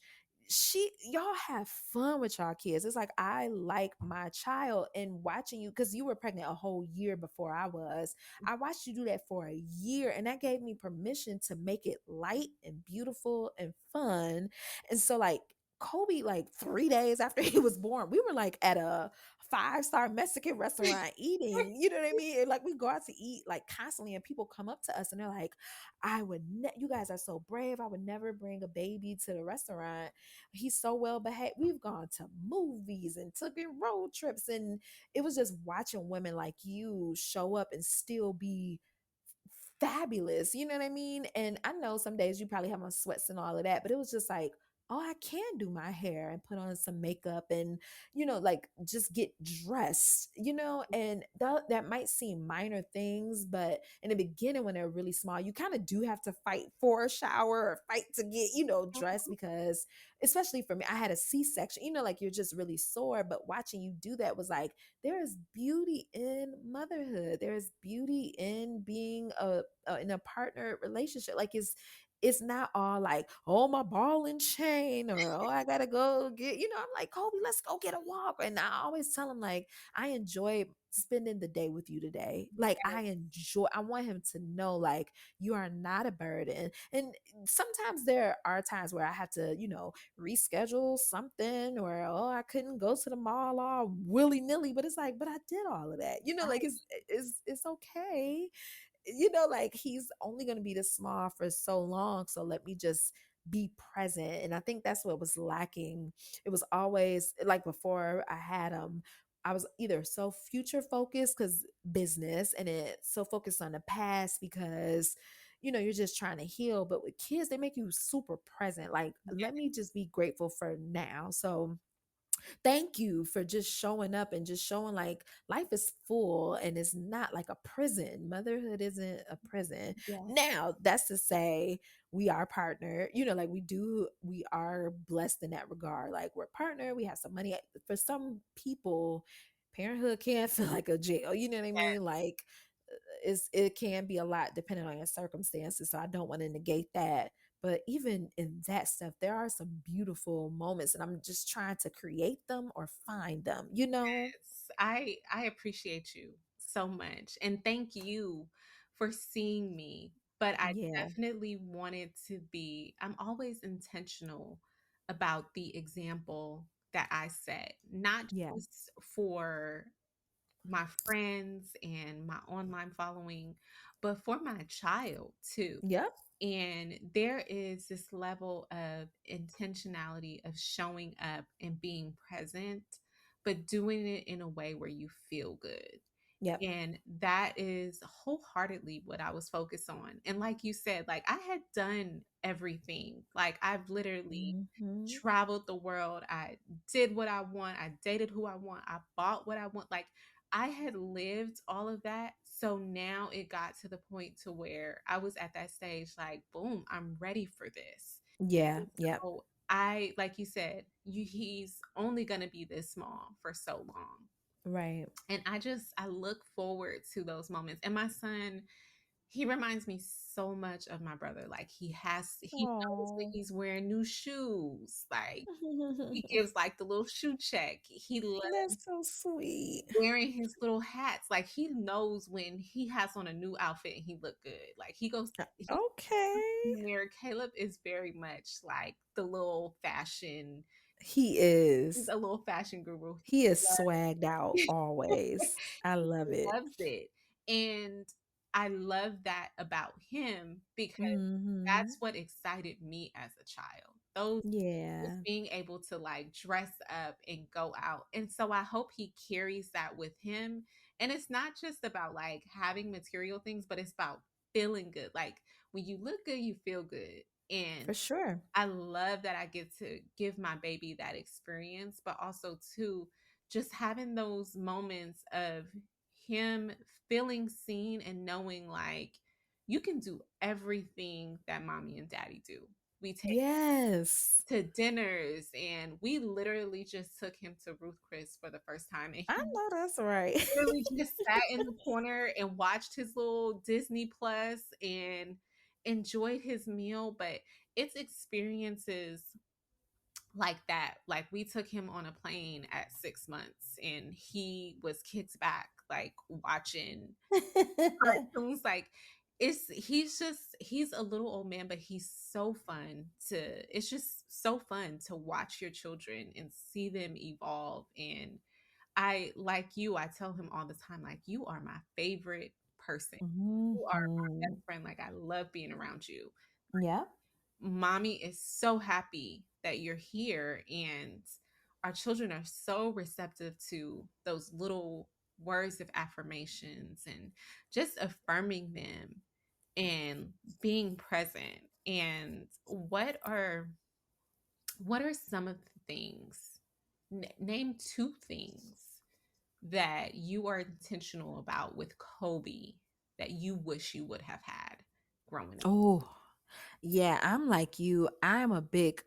Y'all have fun with y'all kids. It's like I like my child, and watching you, because you were pregnant a whole year before I was. I watched you do that for a year, and that gave me permission to make it light and beautiful and fun. And so, like, Kobe, like 3 days after he was born, we were like at a five-star Mexican restaurant eating. You know what I mean? And like we go out to eat like constantly, and people come up to us and they're like, you guys are so brave. I would never bring a baby to the restaurant. He's so well behaved. We've gone to movies and took in road trips, and it was just watching women like you show up and still be fabulous. You know what I mean? And I know some days you probably have on sweats and all of that, but it was just like, oh, I can do my hair and put on some makeup and, like just get dressed, and that might seem minor things, but in the beginning when they're really small, you kind of do have to fight for a shower or fight to get, dressed, because especially for me, I had a C-section, like you're just really sore, but watching you do that was like, there is beauty in motherhood. There is beauty in being in a partner relationship. Like it's not all like, oh, my ball and chain, or oh, I gotta go get, I'm like, Kobe, let's go get a walk. And I always tell him, like, I enjoy spending the day with you today. Like I want him to know, like, you are not a burden. And sometimes there are times where I have to, reschedule something, or oh, I couldn't go to the mall all willy-nilly, but it's like, but I did all of that, like it's okay, like he's only going to be this small for so long, so let me just be present. And I think that's what was lacking. It was always like before I had him, I was either so future focused because business, and it so focused on the past because you're just trying to heal. But with kids, they make you super present, like, let me just be grateful for now. So thank you for just showing up and just showing, like, life is full and it's not like a prison. Motherhood isn't a prison. Yes. Now, that's to say we are partnered, like we are blessed in that regard. Like, we're partnered, we have some money. For some people, parenthood can feel like a jail. You know what I mean? Like, it can be a lot depending on your circumstances. So I don't want to negate that. But even in that stuff, there are some beautiful moments, and I'm just trying to create them or find them, I appreciate you so much, and thank you for seeing me. But I Yeah. definitely wanted to be, I'm always intentional about the example that I set, not Yeah. just for my friends and my online following, but for my child too. Yep. And there is this level of intentionality of showing up and being present, but doing it in a way where you feel good. Yep. And that is wholeheartedly what I was focused on. And like you said, like I had done everything. Like I've literally Hmm. traveled the world. I did what I want. I dated who I want. I bought what I want. Like I had lived all of that. So now it got to the point to where I was at that stage like, boom, I'm ready for this. Yeah. And Yep. so I, like you said, he's only going to be this small for so long. Right. And I look forward to those moments. And my son, he reminds me so much of my brother. Like he knows when Oh. he's wearing new shoes. Like he gives like the little shoe check. He That's loves so sweet. wearing his little hats. Like he knows when he has on a new outfit and he look good. Like he Okay. where Caleb is very much like the little fashion. He He's is. a little fashion guru. He is swagged out always. I He love it. loves it. And I love that about him because that's Hmm. what excited me as a child. Those Yeah. just being able to like dress up and go out. And so I hope he carries that with him. And it's not just about like having material things, but it's about feeling good. Like when you look good, you feel good. And For sure. I love that I get to give my baby that experience, but also too, just having those moments of him feeling seen and knowing like you can do everything that mommy and daddy do. We take Yes. to dinners, and we literally just took him to Ruth Chris for the first time, and I he know that's right. literally just sat in the corner and watched his little Disney Plus and enjoyed his meal. But it's experiences like that. Like, we took him on a plane at 6 months, and he was kicked back, like watching cartoons. Like, he's a little old man, but he's so fun to it's just so fun to watch your children and see them evolve. And I, like you, I tell him all the time, like, you are my favorite person. You are my best Mhm. friend. Like, I love being around you. Yeah. Mommy is so happy that you're here. And our children are so receptive to those little words of affirmations and just affirming them and being present. And what are some of the things, name two things that you are intentional about with Kobe that you wish you would have had growing up? Oh, yeah, I'm like you. I'm a big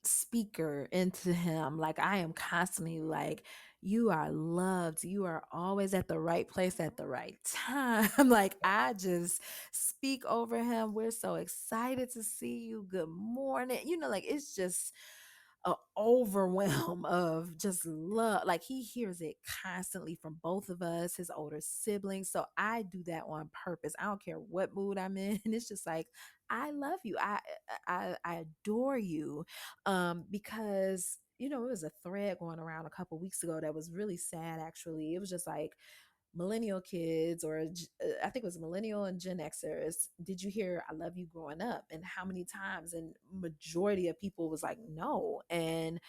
speaker into him. Like I am constantly like, you are loved. You are always at the right place at the right time. Like I just speak over him. We're so excited to see you. Good morning. Like it's just a overwhelm of just love. Like he hears it constantly from both of us, his older siblings. So I do that on purpose. I don't care what mood I'm in. It's just like, I love you. I adore you. Because it was a thread going around a couple weeks ago that was really sad actually. It was just like millennial kids I think it was millennial and Gen Xers, did you hear I love you growing up? And how many times? And majority of people was like, no. And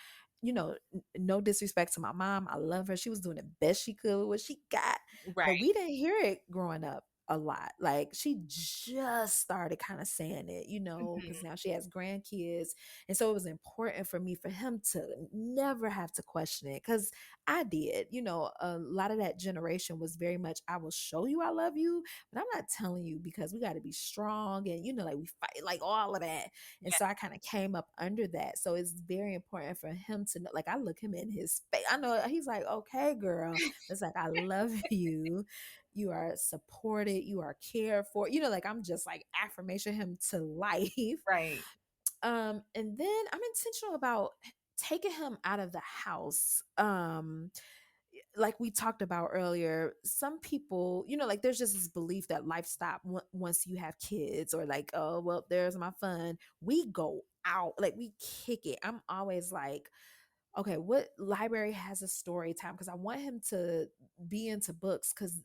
no disrespect to my mom. I love her. She was doing the best she could with what she got. But Right. we didn't hear it growing up a lot. Like she just started kind of saying it, because Mhm. now she has grandkids. And so it was important for me for him to never have to question it. Because I did. A lot of that generation was very much, I will show you I love you, but I'm not telling you because we got to be strong and, like we fight, like all of that. And Yeah. so I kind of came up under that. So it's very important for him to know, like, I look him in his face. I know he's like, okay, girl. It's like, I love you. You are supported. You are cared for. Like I'm just like affirmation him to life. Right. And then I'm intentional about taking him out of the house. Like we talked about earlier, some people, like there's just this belief that life stops once you have kids, or like, oh, well, there's my fun. We go out, like we kick it. I'm always like, okay, what library has a story time? Because I want him to be into books, because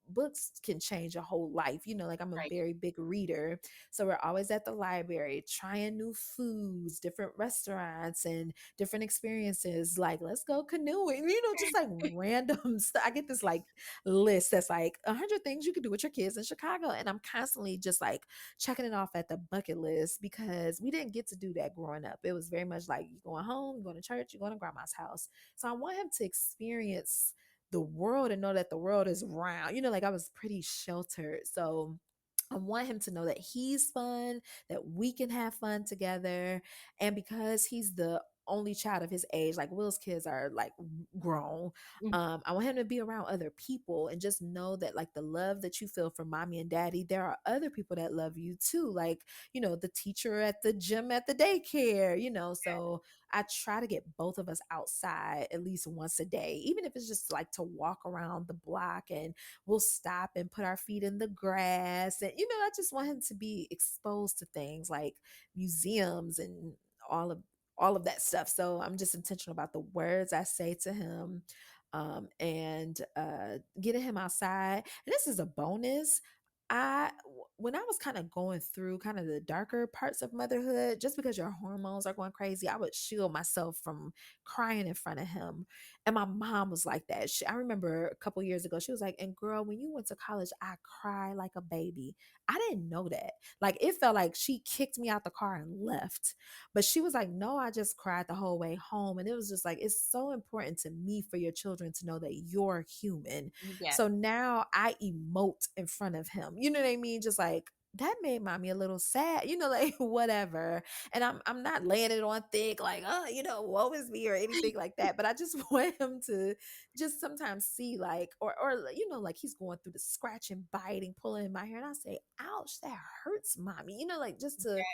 books can change a whole life. Like I'm a Right. very big reader. So we're always at the library trying new foods, different restaurants, and different experiences. Like, let's go canoeing, just like random stuff. I get this like list that's like 100 things you could do with your kids in Chicago. And I'm constantly just like checking it off at the bucket list, because we didn't get to do that growing up. It was very much like you going home, you going to church, you're going to grandma's house. So I want him to experience the world and know that the world is round. Like I was pretty sheltered. So I want him to know that he's fun, that we can have fun together. And because he's the only child of his age, like Will's kids are like grown, Mhm. I want him to be around other people and just know that like the love that you feel from mommy and daddy, there are other people that love you too. Like, the teacher at the gym at the daycare, so I try to get both of us outside at least once a day, even if it's just like to walk around the block, and we'll stop and put our feet in the grass. And, I just want him to be exposed to things like museums and all of all of that stuff. So I'm just intentional about the words I say to him, and getting him outside. And this is a bonus. When I was kind of going through kind of the darker parts of motherhood, just because your hormones are going crazy, I would shield myself from crying in front of him. And my mom was like that. I remember a couple years ago, she was like, and girl, when you went to college, I cried like a baby. I didn't know that. Like it felt like she kicked me out the car and left. But she was like, no, I just cried the whole way home. And it was just like, it's so important to me for your children to know that you're human. Yes. So now I emote in front of him. You know what I mean? Just like, that made mommy a little sad, like whatever. And I'm not laying it on thick, like, oh, woe is me or anything like that. But I just want him to just sometimes see like, or like he's going through the scratching, biting, pulling in my hair. And I say, ouch, that hurts, mommy. Like just to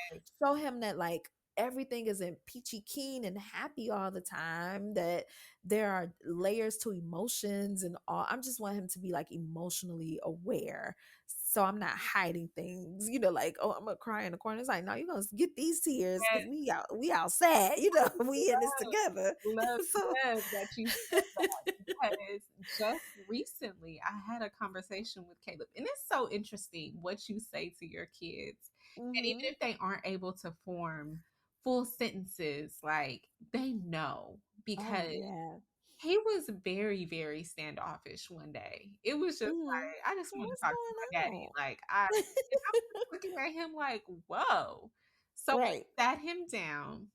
show him that like everything isn't peachy keen and happy all the time, that there are layers to emotions and all. I'm just want him to be like emotionally aware, so I'm not hiding things, like, oh, I'm gonna cry in the corner. It's like, no, you're gonna get these tears because Yes, we outside, we in this together. love, So love that you said that because just recently I had a conversation with Caleb, and it's so interesting what you say to your kids. And even hmm if they aren't able to form full sentences, like they know oh because yeah. he was very, very standoffish one day. It was just hmm like, I just want to What's talk to my going daddy. on? Like, I was just looking at him like, whoa. So Right. I sat him down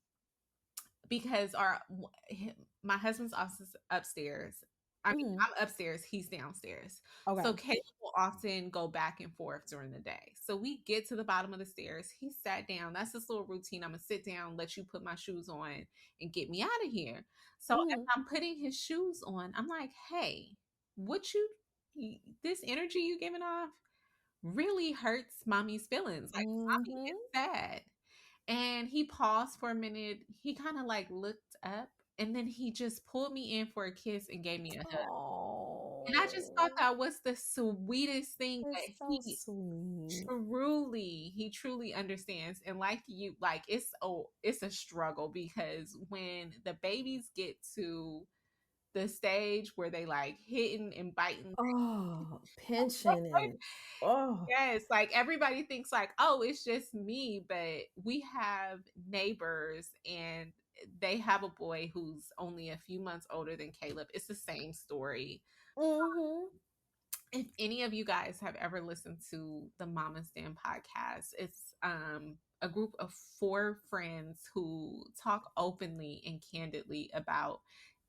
because my husband's office is upstairs. I mean, hmm I'm upstairs, he's downstairs. So Okay. Caleb will often go back and forth during the day. So we get to the bottom of the stairs. He sat down. That's this little routine. I'm gonna sit down, let you put my shoes on, and get me out of here. So as hmm I'm putting his shoes on, I'm like, hey, what this energy you giving off really hurts mommy's feelings. Like mommy hmm is sad. And he paused for a minute. He kind of like looked up and then he just pulled me in for a kiss and gave me a hug. And I just thought Oh, that was the sweetest thing it's that so sweet. he truly understands. And like you, like it's a struggle because when the babies get to the stage where they like hitting and biting. Oh, pension and oh. Yes, like everybody thinks like, "Oh, it's just me," but we have neighbors and they have a boy who's only a few months older than Caleb. It's the same story. hmm If any of you guys have ever listened to the Mama's Den podcast, it's a group of four friends who talk openly and candidly about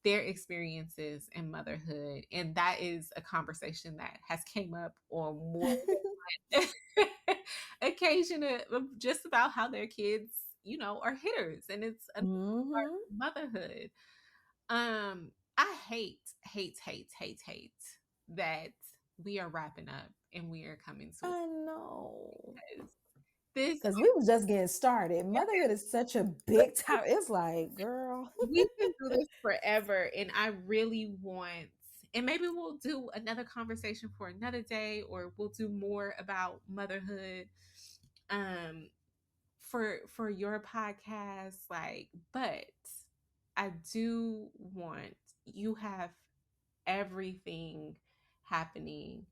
their experiences in motherhood, and that is a conversation that has came up on more occasion of just about how their kids, are hitters and it's a part hmm of motherhood. I hate that we are wrapping up and we are coming to I know. a this Because we was just getting started. Motherhood is such a big time. It's like, girl. we can do this forever and I really want, and maybe we'll do another conversation for another day or we'll do more about motherhood. Um for your podcast, like, but I do want, you have everything happening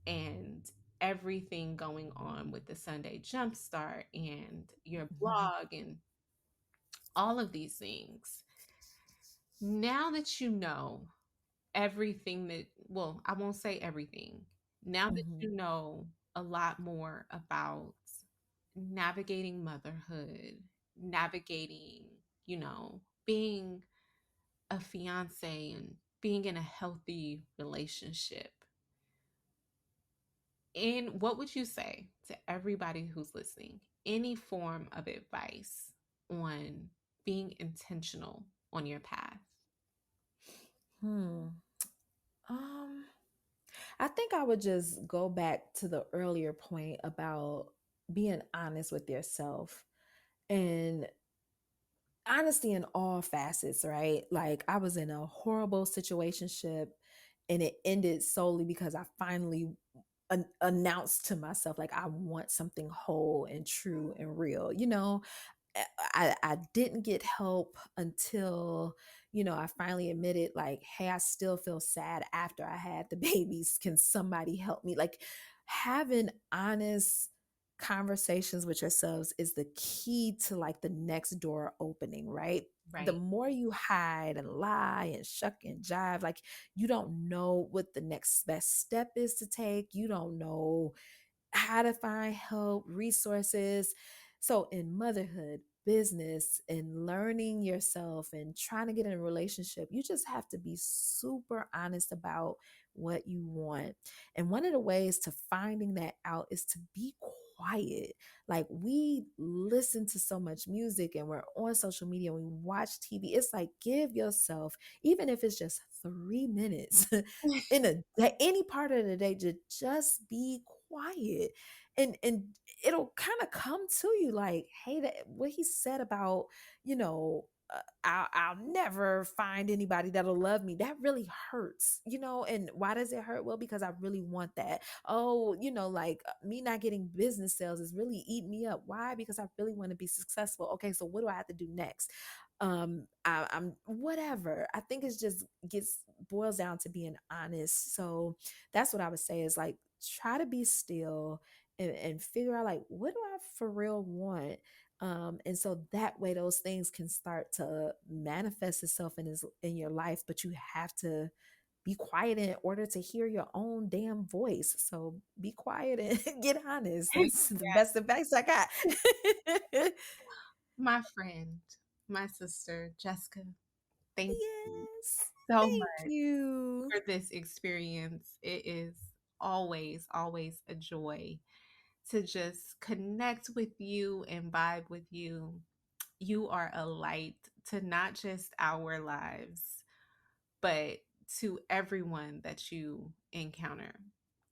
and everything going on with the Sunday Jumpstart and your Mhm, blog and all of these things. Now that you know everything that, well, I won't say everything. Now that mhm, you know a lot more about navigating motherhood, navigating, being a fiance and being in a healthy relationship. And what would you say to everybody who's listening? Any form of advice on being intentional on your path? hmm. Um, I think I would just go back to the earlier point about being honest with yourself and honesty in all facets, right? Like I was in a horrible situationship and it ended solely because I finally announced to myself like I want something whole and true and real. I didn't get help until, I finally admitted, like, hey, I still feel sad after I had the babies. Can somebody help me? Like, having honest conversations with yourselves is the key to like the next door opening, right? The Right. more you hide and lie and shuck and jive, like, you don't know what the next best step is to take. You don't know how to find help, resources. So, in motherhood, business, and learning yourself and trying to get in a relationship, you just have to be super honest about what you want. And one of the ways to finding that out is to be quiet. Like we listen to so much music and we're on social media and we watch TV. It's like give yourself, even if it's just 3 minutes in a day, any part of the day, to just be quiet. And it'll kind of come to you like, hey, that what he said about, you know, I'll never find anybody that'll love me. That really hurts, you know. And why does it hurt? Well, because I really want that. Oh, you know, like me not getting business sales is really eating me up. Why? Because I really want to be successful. Okay, so what do I have to do next? I'm whatever. I think it's just gets boils down to being honest. So that's what I would say is like try to be still and figure out like what do I for real want, and so that way those things can start to manifest itself in your life, but you have to be quiet in order to hear your own damn voice. So be quiet and get honest. That's the Yeah. best advice I got. My friend, my sister, Jessica, thank you Yes, so thank much you. for this experience. It is always, always a joy to just connect with you and vibe with you. You are a light to not just our lives, but to everyone that you encounter.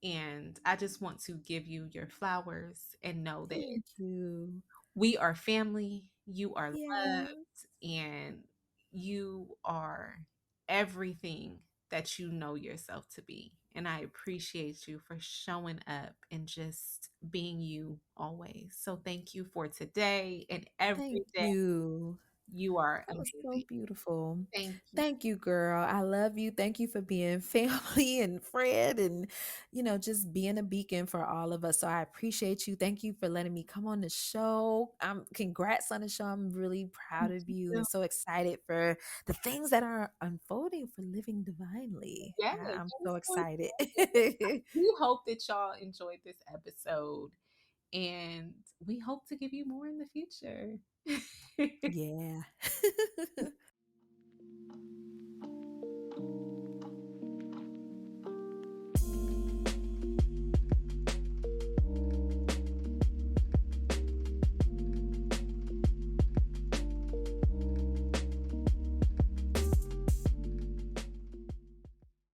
And I just want to give you your flowers and know that Thank you. we are family, you are Yes. loved, and you are everything that you know yourself to be. And I appreciate you for showing up and just being you always. So thank you for today and Thank every day. you. You are That was so amazing. beautiful. Thank you. Thank you, girl. I love you. Thank you for being family and friend and, you know, just being a beacon for all of us. So I appreciate you. Thank you for letting me come on the show. Congrats on the show. I'm really proud Thank of you. you and so excited for the things that are unfolding for living divinely. Yes, I'm I'm so so excited. excited. We hope that y'all enjoyed this episode and we hope to give you more in the future. Yeah.